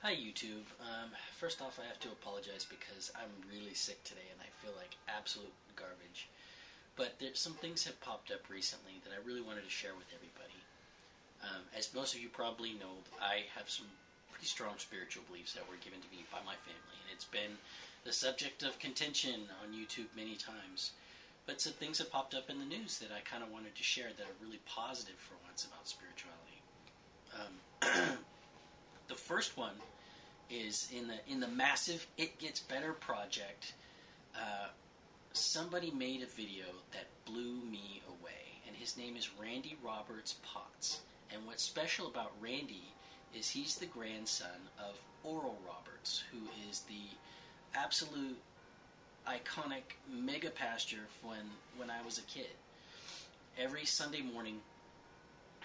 Hi YouTube. First off, I have to apologize because I'm really sick today and I feel like absolute garbage. But some things have popped up recently that I really wanted to share with everybody. As most of you probably know, I have some pretty strong spiritual beliefs that were given to me by my family, and it's been the subject of contention on YouTube many times. But some things have popped up in the news that I kind of wanted to share that are really positive for once about spirituality. The first one is in the massive It Gets Better project. Somebody made a video that blew me away, and his name is Randy Roberts Potts. And what's special about Randy is he's the grandson of Oral Roberts, who is the absolute iconic mega pastor when I was a kid. Every Sunday morning,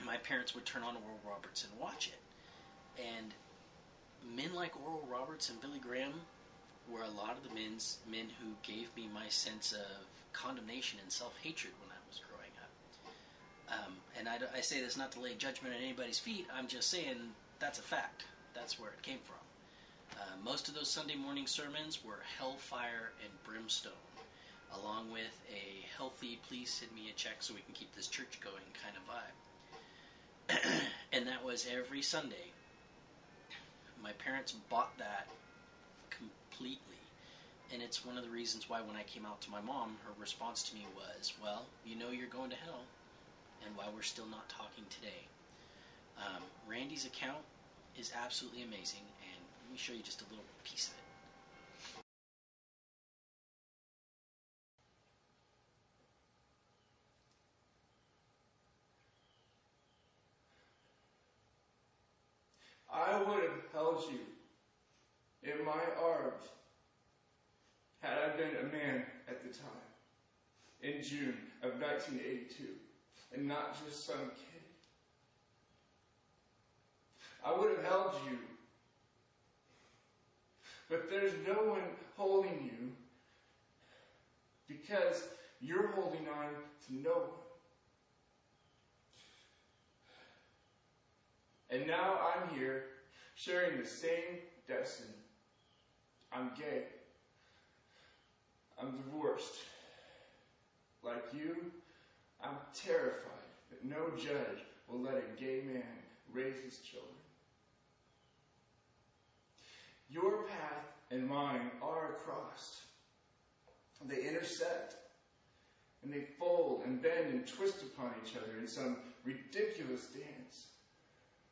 my parents would turn on Oral Roberts and watch it. And men like Oral Roberts and Billy Graham were a lot of the men who gave me my sense of condemnation and self-hatred when I was growing up. And I say this not to lay judgment at anybody's feet. I'm just saying that's a fact. That's where it came from. Most of those Sunday morning sermons were hellfire and brimstone, along with a healthy, please send me a check so we can keep this church going kind of vibe. And that was every Sunday. My parents bought that completely. And it's one of the reasons why when I came out to my mom, her response to me was, well, you know you're going to hell, and why we're still not talking today. Randy's account is absolutely amazing, and let me show you just a little piece of it. I would have held you in my arms had I been a man at the time, in June of 1982, and not just some kid. I would have held you, but there's no one holding you because you're holding on to no one. And now I'm here, sharing the same destiny. I'm gay. I'm divorced. Like you, I'm terrified that no judge will let a gay man raise his children. Your path and mine are a cross. They intersect, and they fold and bend and twist upon each other in some ridiculous dance.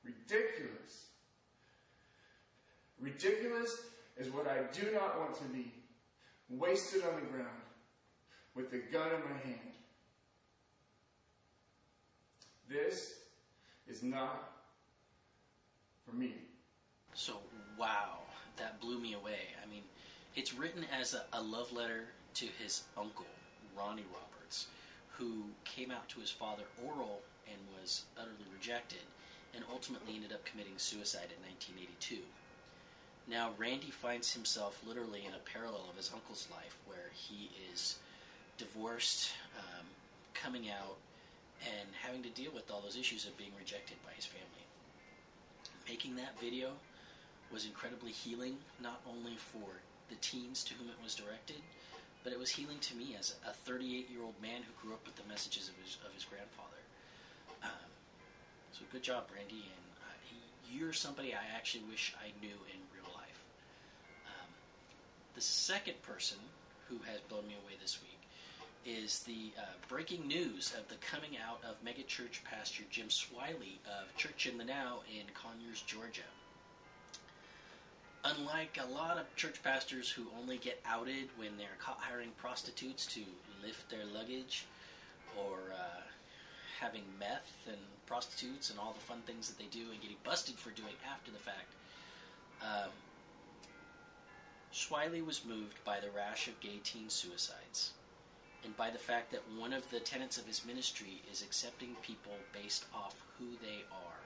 Ridiculous. Ridiculous is what I do not want to be, wasted on the ground with a gun in my hand. This is not for me. So, wow, that blew me away. I mean, it's written as a love letter to his uncle, Ronnie Roberts, who came out to his father, Oral, and was utterly rejected, and ultimately ended up committing suicide in 1982. Now, Randy finds himself literally in a parallel of his uncle's life, where he is divorced, coming out, and having to deal with all those issues of being rejected by his family. Making that video was incredibly healing, not only for the teens to whom it was directed, but it was healing to me as a 38-year-old man who grew up with the messages of his grandfather. So good job, Randy, and you're somebody I actually wish I knew in real life. The second person who has blown me away this week is the breaking news of the coming out of megachurch pastor Jim Swiley of Church in the Now in Conyers, Georgia. Unlike a lot of church pastors who only get outed when they're caught hiring prostitutes to lift their luggage, or having meth and prostitutes and all the fun things that they do and getting busted for doing after the fact, Swiley was moved by the rash of gay teen suicides, and by the fact that one of the tenets of his ministry is accepting people based off who they are.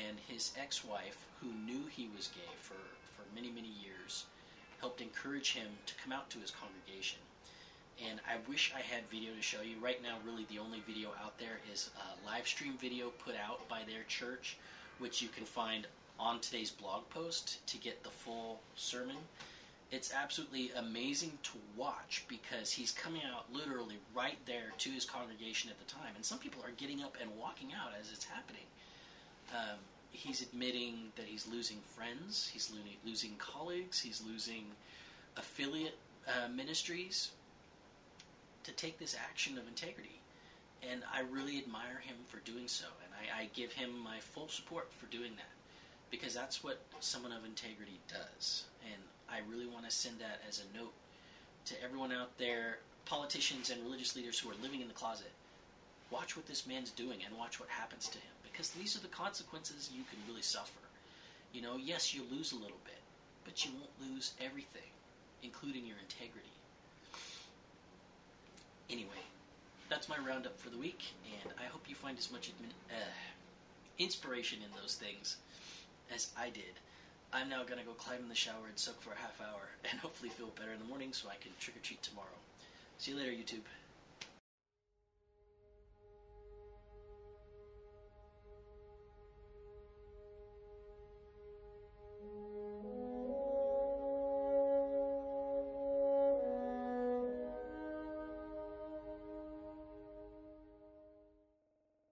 And his ex-wife, who knew he was gay for many, many years, helped encourage him to come out to his congregation. And I wish I had video to show you. Right now, really the only video out there is a live stream video put out by their church, which you can find on today's blog post to get the full sermon. It's absolutely amazing to watch because he's coming out literally right there to his congregation at the time. And some people are getting up and walking out as it's happening. He's admitting that he's losing friends, he's losing colleagues, he's losing affiliate ministries to take this action of integrity. And I really admire him for doing so. And I give him my full support for doing that because that's what someone of integrity does. And I really want to send that as a note to everyone out there, politicians and religious leaders who are living in the closet. Watch what this man's doing and watch what happens to him, because these are the consequences you can really suffer. You know, yes, you lose a little bit, but you won't lose everything, including your integrity. Anyway, that's my roundup for the week, and I hope you find as much inspiration in those things as I did. I'm now going to go climb in the shower and soak for a half hour and hopefully feel better in the morning so I can trick-or-treat tomorrow. See you later, YouTube.